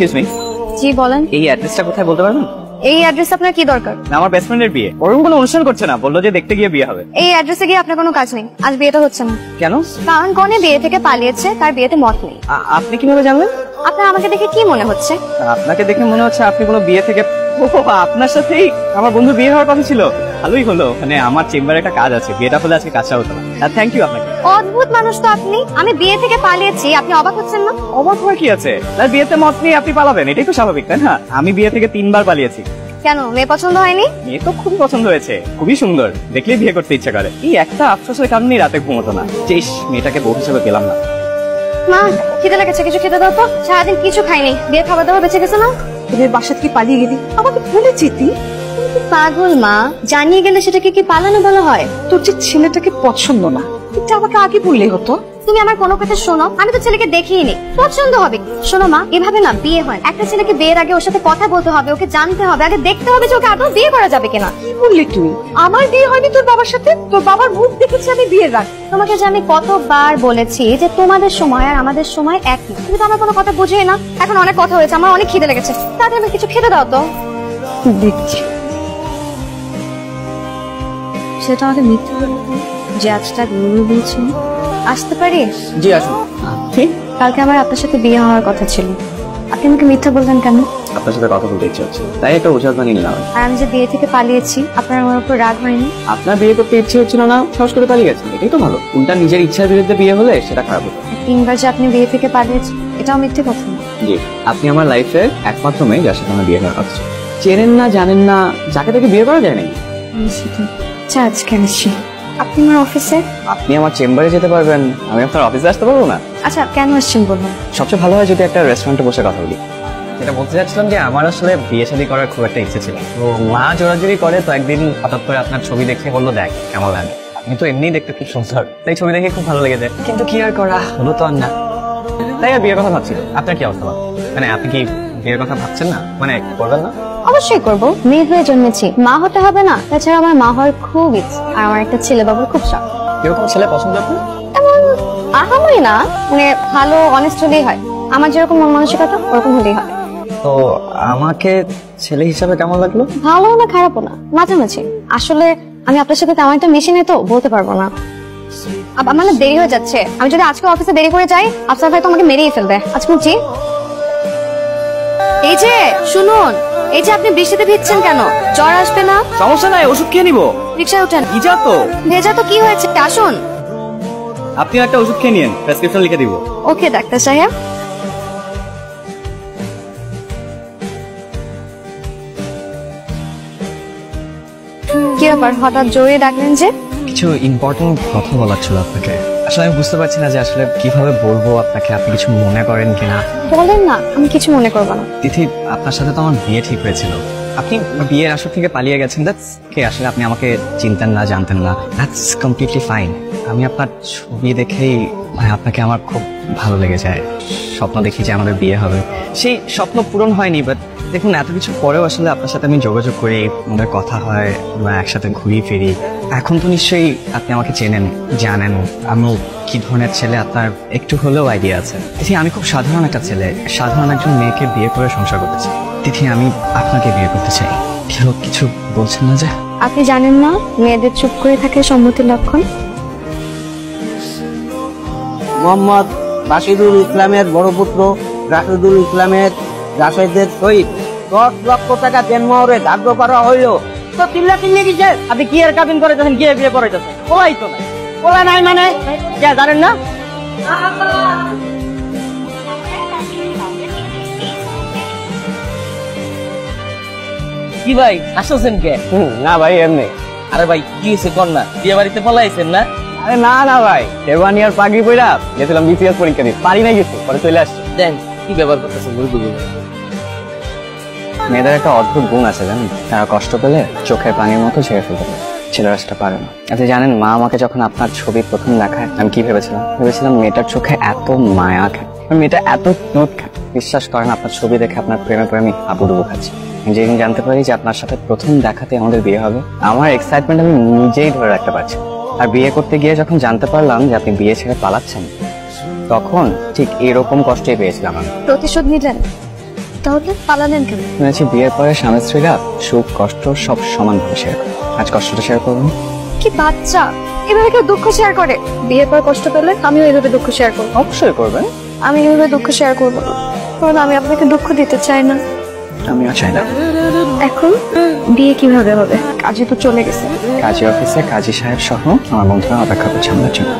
Excuse me. জি বলেন। এই অ্যাড্রেসটা কোথায় বলতে পারবেন? এই অ্যাড্রেস আপনার কি দরকার? না, আমার বেস্ট ফ্রেন্ডের বিয়ে, ওরকম কোনো অনুষ্ঠান করছে না, বললো যে দেখতে গিয়ে বিয়ে হবে। এই অ্যাড্রেসে গিয়ে আপনার কোনো কাজ নেই, আজ বিয়েটা হচ্ছে না। কেন? কারণ কনে বিয়ে থেকে পালিয়েছে, তার বিয়েতে মত নেই। আপনি কিভাবে জানলেন? আপনার আমাকে দেখে কি মনে হচ্ছে? আপনাকে দেখে মনে হচ্ছে আপনি কোনো বিয়ে থেকে। ও, আপনার সাথেই আমার বন্ধু বিয়ে হওয়ার কথা ছিল। ভালোই হলো, মানে আমার চেম্বারে একটা কাজ আছে, বিয়েটা হলে আজকে কাজটা হতো না। থ্যাংক ইউ আপনাকে। অদ্ভুত মানুষ তো আপনি। আমি বিয়ে থেকে পালিয়েছি, আপনি অবাক হচ্ছেন না? অবাক হওয়ার কি আছে? তার বিয়েতে মত নিয়ে আপনি পালাবেন, এটাই তো স্বাভাবিক, তাই না? আমি বিয়ে থেকে 3 বার পালিয়েছি। কেন, মেয়ে পছন্দ হয়নি? মেয়ে তো খুবই পছন্দ হয়েছে, খুবই সুন্দর, দেখলেই বিয়ে করতে ইচ্ছা করে। এই একটা আফসোসের কারণেই রাতে ঘুমোতো না, যে মেয়েটাকে বউ হিসেবে পেলাম না। মা, খিদে লেগেছে, কিছু খেতে দাও তো। সারাদিন কিছু খাইনি, বিয়ের খাবার দাবার বেঁচে গেছে না? তোদের বাসা থেকে পালিয়ে গেলি, আমাকে ভুলে যেতি। পাগল মা, জানিয়ে গেলে সেটাকে কি পালানো বলা হয়? তোর যে ছেলেটাকে পছন্দ না, এটা আমাকে আগে বললে হতো। তুমি আমার কোনো কথা শোনো, আমি তো ছেলেকে দেখিনি, পছন্দ হবে। শোনো মা, এভাবে না বিয়ে হয়। একটা ছেলেকে বিয়ের আগে ওর সাথে কথা বলতে হবে, ওকে জানতে হবে, আগে দেখতে হবে যে ওকে আদৌ বিয়ে করা যাবে কিনা। কি বললি তুই? আমার বিয়ে হয়নি তোর বাবার সাথে? তোর বাবার মুখ দেখেছি আমি বিয়ের রাত। তোমাকে যে আমি কতবার বলেছি যে তোমাদের সময় আর আমাদের সময় একই, তুমি তো আমার কোনো কথা বুঝোই না। এখন অনেক কথা হয়েছে, আমার অনেক খিদে লেগেছে, তাড়াতাড়ি আমাকে কিছু খেতে দাও তো। দেখছি সেটা আমাকে মিথ্যে বলতো যে আজটা গরু বলছি। আসতে পারি? জি আসুন। ঠিক, কালকে আমার আপনার সাথে বিয়ে হওয়ার কথা ছিল, আপনি আমাকে মিথ্যা বললেন কেন? আপনার সাথে কথা বলতে ইচ্ছে হচ্ছে, তাই একটা অজুহাত বানিয়ে নিলাম। আর আমি যে বিয়ে থেকে পালিয়েছি, আপনার আমার উপর রাগ হয়নি? আপনার বিয়ে করতে ইচ্ছে হচ্ছিল না, সাহস করে পালিয়ে গেছেন, এটাই তো ভালো। উল্টা নিজের ইচ্ছার বিরুদ্ধে বিয়ে হলে সেটা খারাপ হতো। 3 বার যে আপনি বিয়ে থেকে পালিয়েছেন, এটাও মিথ্যে কথা না? জি, আপনি আমার লাইফে একমাত্র মেয়ে যার সাথে আমার বিয়ে হওয়ার কথা ছিল। চেনেন না, জানেন না, যাকে তাকে বিয়ে করা যায় নাকি? আচ্ছা, আজকে আসছি। আপনি আমার অফিসে? আপনি আমার চেম্বারে যেতে পারবেন, আমি আপনার অফিসে আসতে পারবো না? আচ্ছা, কেন আসছেন বলুন? সবচেয়ে ভালো হয় যদি একটা রেস্টুরেন্টে বসে কথা বলি। যেটা বলতে চাচ্ছিলাম যে আমার আসলে বিয়ে শাদী করার খুব একটা ইচ্ছে ছিল, তো মা জোরাজুরি করে, তো একদিন হঠাৎ করে আপনার ছবি দেখে বললো দেখ কেমন লাগে। আপনি তো এমনি দেখতে খুব সুন্দর, তাই ছবি দেখে খুব ভালো লেগেছে, কিন্তু কি আর করা, হলো তো আর না। তাই আর বিয়ের কথা ভাবছিল। আপনার কি অবস্থা? মানে আপনি কি বিয়ের কথা ভাবছেন না? মানে করবেন না? অবশ্যই করব, মেয়ে হয়ে জন্মেছি, মা হতে হবে না? তাছাড়া আমার মা হওয়ার খুব ইচ্ছে, আর আমার একটা ছেলে বাবুর খুব শখ। এরকম ছেলে পছন্দ আপনার? এমন আহামরি না, মানে ভালো অনেস্ট হলেই হয়। আমার যেরকম মন মানসিকতা ওরকম হলেই হবে। তো আমাকে ছেলে হিসাবে কেমন লাগলো? ভালো না খারাপও না, মাঝামাঝি। আসলে আমি আপনার সাথে তেমন একটা মিশি নেই, তো বলতে পারবো না। আমার না দেরি হয়ে যাচ্ছে, আমি যদি আজকে অফিসে দেরি করে যাই, আফসার ভাই তো আমাকে মেরেই ফেলবে। আজকে উঠছি। এই যে শুনুন, এই যে আপনি বৃষ্টিতে ভিজছেন কেন? জ্বর আসবে না? সমস্যা নাই, ওষুধ খেয়ে নিবো। রিক্সায় উঠেন। ভিজা তো। ভেজা তো কি হয়েছে, আসুন। আপনি একটা ওষুধ খেয়ে নিন, প্রেসক্রিপশন লিখে দিব। ওকে ডাক্তার সাহেব। কি ব্যাপার, হঠাৎ জোরে ডাকলেন যে? কিছু ইম্পর্টেন্ট কথা বলার ছিল আপনাকে। আসলে আমি বুঝতে পারছি না যে আসলে কিভাবে বলবো আপনাকে, আপনি কিছু মনে করেন কিনা। বলেন না, আমি কিছু মনে করবো না। তিথি, আপনার সাথে তো আমার বিয়ে ঠিক হয়েছিল, আপনি বিয়ের আসর থেকে পালিয়ে গেছেন, দ্যাটস কে আসলে আপনি আমাকে চিনতেন না, জানতেন না, দ্যাটস কমপ্লিটলি ফাইন। আমি আপনার ছবি দেখেই মানে আপনাকে আমার খুব ভালো লেগে যায়। স্বপ্ন দেখি যে আমাদের বিয়ে হবে, সেই স্বপ্ন পূরণ হয়নি, বাট দেখুন এত কিছু পরেও আসলে আপনার সাথে আমি যোগাযোগ করি, আমাদের কথা হয়, আমরা একসাথে ঘুরি ফিরি। এখন তো নিশ্চয়ই আপনি আমাকে চেনেন, জানেন আমি কি ধরনের ছেলে, আপনার একটু হলেও আইডিয়া আছে। তিথি, আমি খুব সাধারণ একটা ছেলে, সাধারণ একজন মেয়েকে বিয়ে করে সংসার করতে চাই। তিথি, আমি আপনাকে বিয়ে করতে চাই। কিছু বলছেন না যে? আপনি জানেন না মেয়েদের চুপ করে থাকে সম্মতির লক্ষণ? মোহাম্মদ বাশিরুল ইসলামের বড় পুত্র রাশিদুল ইসলামের রাশেদের সহিত 10 লক্ষ টাকা দেনমোহরে ধার্য করা হইল। তো চিল্লা চিল্লি কিসে? আপনি কি এর কাবিন করেছেন, কি বিয়ে করেছেন? কোলাই তো নাই, কোলা নাই মানে কে জানেন না? কি ভাই আসছেন কে? না ভাই, এমনি। আরে ভাই কি হয়েছে কর না, বিয়ে বাড়িতে পলাইছেন না? আরে না না ভাই, এরবানিয়ার পাগড়ি পইরা গেছিলাম বিসিএস পরীক্ষা দিতে, পারি নাই কিছু, পরে চলে আসছি। দেন কি ব্যবহার করতেছেন বলবো। মেয়েদের একটা অদ্ভুত গুণ আছে জানেন, তারা কষ্ট পেলে চোখের পানির মতো ছেড়ে ফেলতে পারে, ছেলেরা সেটা পারে না। আপনি জানেন মা আমাকে যখন আপনার ছবি প্রথম দেখায়, আমি কি ভেবেছিলাম মেয়েটার চোখে এত মায়া খায়, মেয়েটা এত স্নুত খায়। বিশ্বাস করেন, আপনার ছবি দেখে আপনার প্রেমে পড়ে আমি হাবুডুবু খাচ্ছি। যেদিন জানতে পারি যে আপনার সাথে প্রথম দেখাতে আমাদের বিয়ে হবে, আমার এক্সাইটমেন্ট আমি নিজেই ধরে রাখতে পারছি। আর বিয়ে করতে গিয়ে যখন জানতে পারলাম যে আপনি বিয়ে ছেড়ে পালাচ্ছেন, তখন ঠিক এরকম কষ্টই পেয়েছিলাম আমি। প্রতিশোধ নিলেন? তাহলে পালালেন কেন? শুনেছি বিয়ের পরে স্বামী স্ত্রীরা সুখ কষ্ট সব সমানভাবে শেয়ার করে। আজ কষ্টটা শেয়ার করবেন? কি বাচ্চা, এভাবে কেউ দুঃখ শেয়ার করে? বিয়ের পর কষ্ট পেলে আমিও এইভাবে দুঃখ শেয়ার করবো। অবশ্যই করবেন। আমি এইভাবে দুঃখ শেয়ার করবো না, কারণ আমি আপনাকে দুঃখ দিতে চাই না। আমিও চাই না। এখন বিয়ে কিভাবে হবে? কাজে তো চলে গেছে। কাজী অফিসে কাজী সাহেব সহ আমার বন্ধুরা অপেক্ষা করছে আমাদের জন্য।